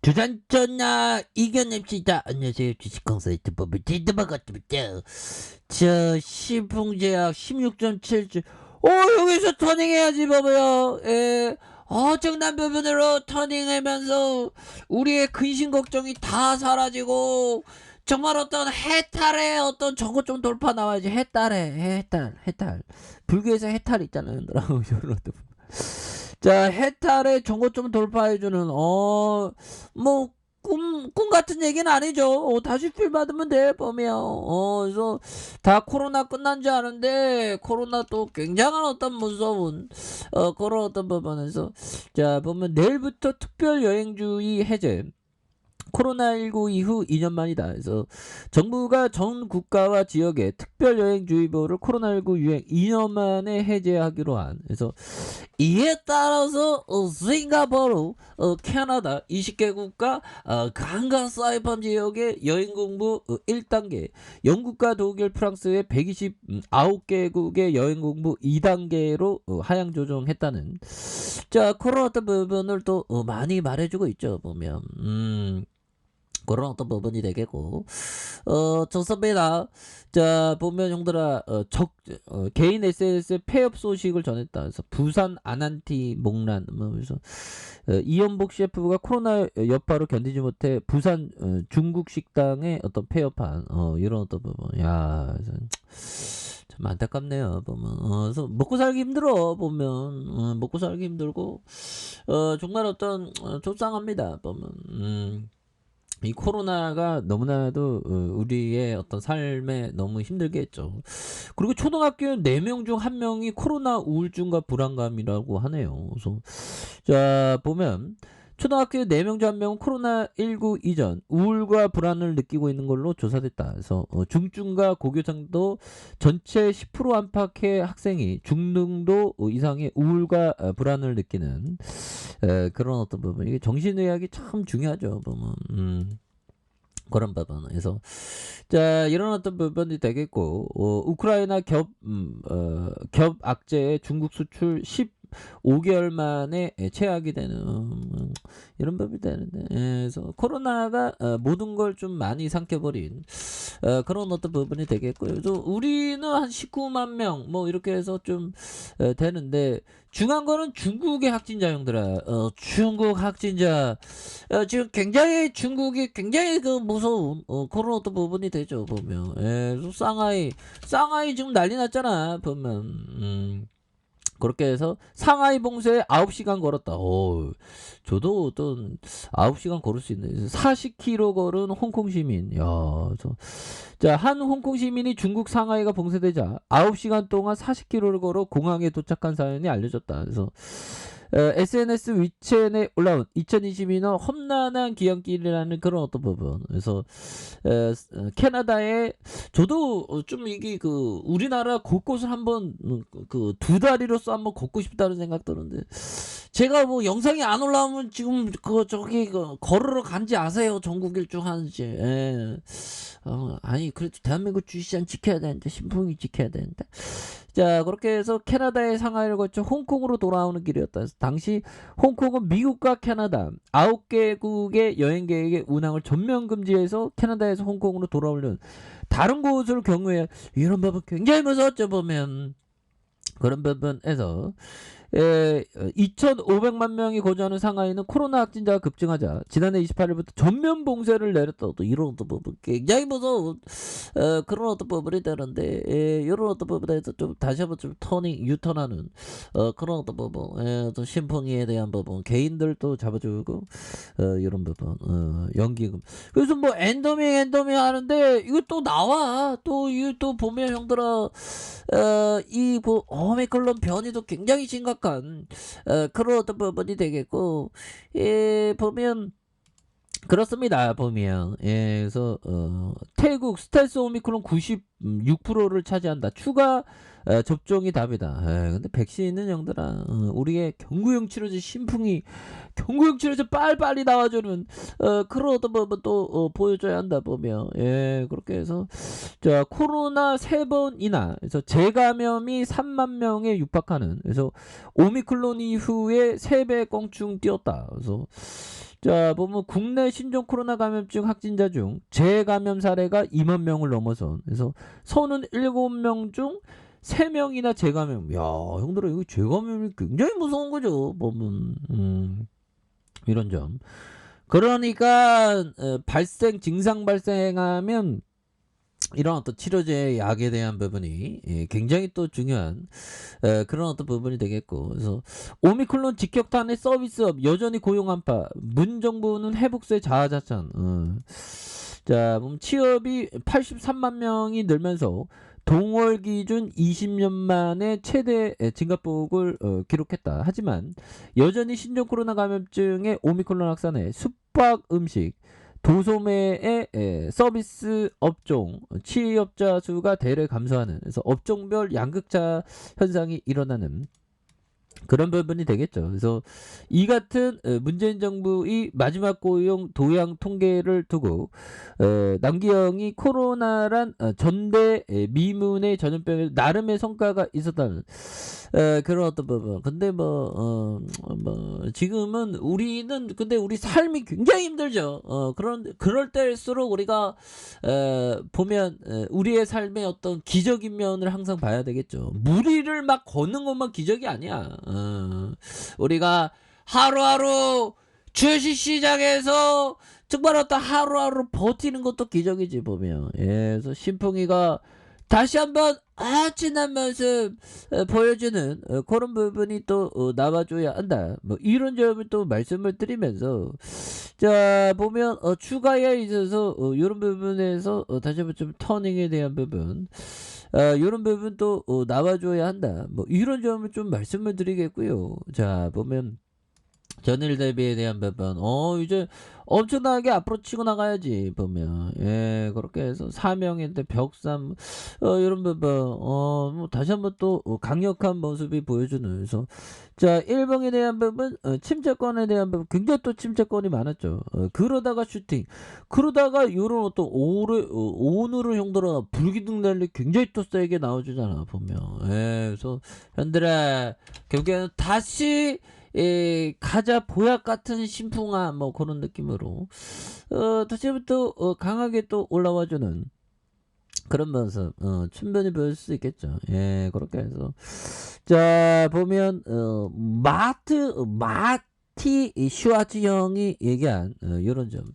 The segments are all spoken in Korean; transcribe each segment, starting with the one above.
주산전나 이겨냅시다. 안녕하세요. 주식강 사이트 법을 디드바가트부터 저 신풍제약 16.7주 여기서 터닝해야지 법이요. 예. 엄청난 부분으로 터닝하면서 우리의 근심 걱정이 다 사라지고 정말 어떤 해탈의 어떤 저것 돌파 나와야지. 해탈 불교에서 해탈 있잖아요. 자, 해탈의 정고 돌파해주는 뭐 꿈 같은 얘기는 아니죠. 다시 필 받으면 돼 보면. 그래서 다 코로나 끝난 줄 아는데 코로나 또 굉장한 어떤 무서운 그런 어떤 부분에서 자 보면 내일부터 특별 여행주의 해제. 코로나19 이후 2년 만이다. 그래서 정부가 전 국가와 지역에 특별여행주의보를 코로나19 유행 2년 만에 해제하기로 한. 그래서 이에 따라서 싱가포르, 캐나다 20개국과 강간 사이판 지역의 여행공부 1단계, 영국과 독일, 프랑스의 129개국의 여행공부 2단계로 하향 조정했다는. 자, 그런 어떤 부분을 또 많이 말해주고 있죠. 보면 그런 어떤 부분이 되겠고 좋습니다. 자 보면 형들아 개인 SNS에 폐업 소식을 전했다. 그래서 부산 아난티 목란 그래서 이연복 셰프가 코로나 여파로 견디지 못해 부산 중국 식당에 어떤 폐업한 이런 어떤 부분. 야 참 안타깝네요. 보면 그래서 먹고 살기 힘들어. 보면 먹고 살기 힘들고 정말 어떤 속상합니다. 보면 이 코로나가 너무나도 우리의 어떤 삶에 너무 힘들게 했죠. 그리고 초등학교 4명 중 1명이 코로나 우울증과 불안감이라고 하네요. 그래서 자 보면 초등학교 4명 중 1명은 코로나19 이전 우울과 불안을 느끼고 있는 걸로 조사됐다. 그래서 중증과 고교생도 전체 10% 안팎의 학생이 중등도 이상의 우울과 불안을 느끼는 그런 어떤 부분. 이게 정신의학이 참 중요하죠. 보면 그런 부분에서 자 이런 어떤 부분이 되겠고 우크라이나 겹 악재의 중국 수출 15개월 만에 최악이 되는 이런 법이 되는데 그래서 코로나가 모든 걸 좀 많이 삼켜버린 그런 어떤 부분이 되겠고요. 그래서 우리는 한 19만 명 뭐 이렇게 해서 좀 되는데 중요한 거는 중국의 확진자 형들아. 중국 확진자 지금 굉장히 중국이 굉장히 그 무서운 그런 어떤 부분이 되죠. 보면 그래서 상하이 지금 난리 났잖아. 보면 그렇게 해서 상하이 봉쇄에 9시간 걸었다. 저도 어떤 9시간 걸을 수 있는 40km 걸은 홍콩 시민. 자, 한 홍콩 시민이 중국 상하이가 봉쇄되자 9시간 동안 40km를 걸어 공항에 도착한 사연이 알려졌다. 그래서 SNS 위챗에 올라온 2022년 험난한 기형길이라는 그런 어떤 부분. 그래서 캐나다에 저도 좀 이게 그 우리나라 곳곳을 한번 그 두 다리로서 한번 걷고 싶다는 생각 드는데 제가 뭐 영상이 안 올라오면 지금 저기 걸으러 간지 아세요? 전국 일주하는지. 아니 그래도 대한민국 주시장 지켜야 되는데 신풍이 지켜야 되는데 자 그렇게 해서 캐나다의 상하이를 거쳐 홍콩으로 돌아오는 길이었다. 당시 홍콩은 미국과 캐나다 9개국의 여행 계획의 운항을 전면 금지해서 캐나다에서 홍콩으로 돌아오려는 다른 곳을 경우에 이런 부분 굉장히 무서웠죠. 보면 그런 부분에서 2,500만 명이 거주하는 상하이는 코로나 확진자가 급증하자 지난해 28일부터 전면 봉쇄를 내렸다. 또 이런 어떤 부분 굉장히 무서운 그런 어떤 부분이 되는데 이런 어떤 부분에서 좀 다시 한번 좀 유턴하는 그런 어떤 부분 또 신풍이에 대한 부분 개인들도 잡아주고 이런 부분 연기금 그래서 뭐 엔더밍 하는데 이거 또 나와 또 이거 또 보면 형들아 이 오미크론 변이도 굉장히 심각한 그런 어떤 부분이 되겠고 보면 그렇습니다. 보면 그래서 태국 스텔스 오미크론 96%를 차지한다. 추가 접종이 답이다. 근데 백신은 형들아 우리의 경구용 치료제 신풍이 경구용 치료제 빨리빨리 나와주는 그런 어떤 부분 또 보여줘야 한다. 보면 그렇게 해서 자 코로나 3번이나 그래서 재감염이 3만 명에 육박하는 그래서 오미크론 이후에 3배 껑충 뛰었다. 그래서 자, 보면 국내 신종 코로나 감염증 확진자 중 재감염 사례가 2만 명을 넘어선. 그래서 37명 중 3명이나 재감염. 야, 형들아, 이거 재감염이 굉장히 무서운 거죠. 보면, 이런 점. 그러니까, 증상 발생하면 이런 어떤 치료제 약에 대한 부분이 굉장히 또 중요한 그런 어떤 부분이 되겠고, 그래서 오미크론 직격탄의 서비스업 여전히 고용 한파, 문정부는 회복세 자아자찬. 자, 취업이 83만 명이 늘면서 동월 기준 20년 만에 최대 증가폭을 기록했다. 하지만 여전히 신종 코로나 감염증의 오미크론 확산에 숙박 음식 도소매의 서비스 업종 취업자 수가 대래 감소하는, 그래서 업종별 양극차 현상이 일어나는 그런 부분이 되겠죠. 그래서 이 같은 문재인 정부의 마지막 고용 도양 통계를 두고 남기영이 코로나란 전대 미문의 전염병에 나름의 성과가 있었다는 그런 어떤 부분. 근데 지금은 우리는 근데 우리 삶이 굉장히 힘들죠. 그럴 때일수록 우리가 보면 우리의 삶의 어떤 기적인 면을 항상 봐야 되겠죠. 무리를 막 걷는 것만 기적이 아니야. 우리가 하루하루 주식시장에서 정말 어떤 하루하루 버티는 것도 기적이지 보면. 그래서 신풍이가 다시 한번 진한 모습 보여주는 그런 부분이 또 나와줘야 한다. 이런 점을 또 말씀을 드리면서, 자, 보면 추가에 있어서 이런 부분에서 다시 한번 좀 터닝에 대한 부분, 이런 부분 또 나와줘야 한다. 이런 점을 좀 말씀을 드리겠고요. 자, 보면 전일 대비에 대한 부분, 이제 엄청나게 앞으로 치고 나가야지 보면. 그렇게 해서 사명인데 벽삼 이런 부분 다시 한번 또 강력한 모습이 보여주는. 그래서 자, 일본에 대한 부분, 침체권에 대한 부분 굉장히 또 침체권이 많았죠. 그러다가 슈팅, 그러다가 요런 어떤 오늘은 형들아 불기둥 난리 굉장히 또 세게 나와주잖아 보면. 그래서 현들아 결국에는 다시 가자 보약 같은 신풍아 그런 느낌으로 다시부터 강하게 또 올라와주는 그런 모습 충분히 보일 수 있겠죠. 그렇게 해서 자, 보면 마티 슈아츠 형이 얘기한 이런 점.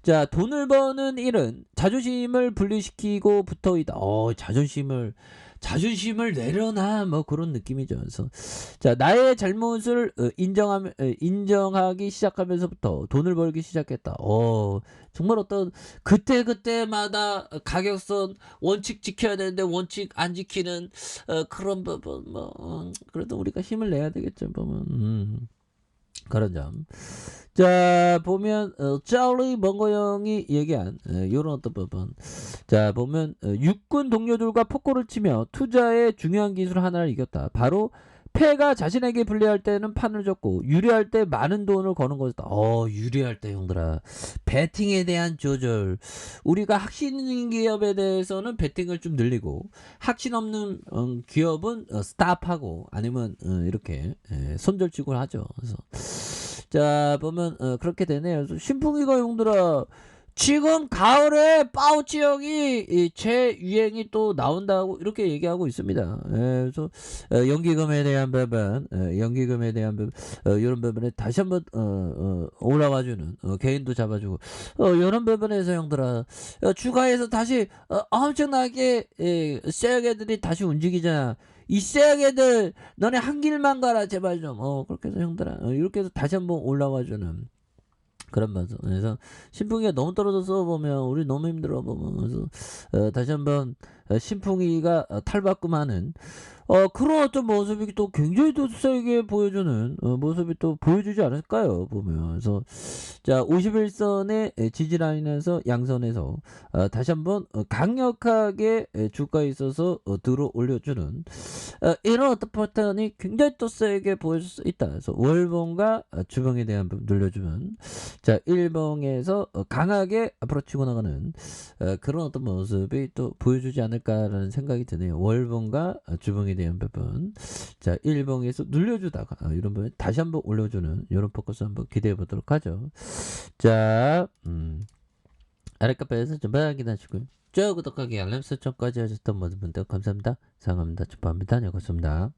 자, 돈을 버는 일은 자존심을 분리시키고 붙어있다. 자존심을 내려놔 그런 느낌이죠. 그래서 자, 나의 잘못을 인정하기 시작하면서부터 돈을 벌기 시작했다. 정말 어떤 그때마다 가격선 원칙 지켜야 되는데 원칙 안 지키는 그런 부분. 그래도 우리가 힘을 내야 되겠죠 보면. 그런 점. 자, 보면 짤리 멍거 형이 얘기한 요런 어떤 부분. 자, 보면 육군 동료들과 포코를 치며 투자의 중요한 기술 하나를 이겼다. 바로 패가 자신에게 불리할 때는 판을 줬고 유리할 때 많은 돈을 거는 것이다. 유리할 때 형들아, 배팅에 대한 조절. 우리가 확신 기업에 대해서는 배팅을 좀 늘리고, 확신 없는 기업은 스탑하고, 아니면 이렇게 손절치고 하죠. 그래서 자, 보면 그렇게 되네요. 그래서 신풍이가 형들아 지금 가을에 파우치 형이 재유행이 또 나온다고 이렇게 얘기하고 있습니다. 그래서 연기금에 대한 부분, 이런 부분에 다시 한번 올라와주는 개인도 잡아주고 이런 부분에서 형들아 추가해서 다시 엄청나게 쎄애들이 다시 움직이잖아. 이 쎄애들 너네 한 길만 가라 제발 좀. 그렇게 해서 형들아 이렇게 해서 다시 한번 올라와주는 그런 모습. 그래서 신풍이가 너무 떨어져서 보면 우리 너무 힘들어 보면. 그래서 다시 한번 신풍이가 탈바꿈하는 그런 어떤 모습이 또 굉장히 또 세게 보여주는 모습이 또 보여주지 않을까요 보면. 그래서 자, 51선의 지지라인에서 양선에서 다시 한번 강력하게 주가에 있어서 들어 올려주는 이런 어떤 패턴이 굉장히 또 세게 보여줄 수 있다. 그래서 월봉과 주봉에 대한 부분 눌려주면 자, 일봉에서 강하게 앞으로 치고 나가는 그런 어떤 모습이 또 보여주지 않을까라는 생각이 드네요. 월봉과 주봉에 대한 되는 부분. 자, 일봉에서 눌려주다가 이런 부분 다시 한번 올려주는 이런 포커스 한번 기대해 보도록 하죠. 자, 아랫카페에서 좀 확인하시고요. 저 구독하기 알람 설정까지 하셨던 모든 분들 감사합니다. 사랑합니다. 축복합니다. 안녕히 계십니다.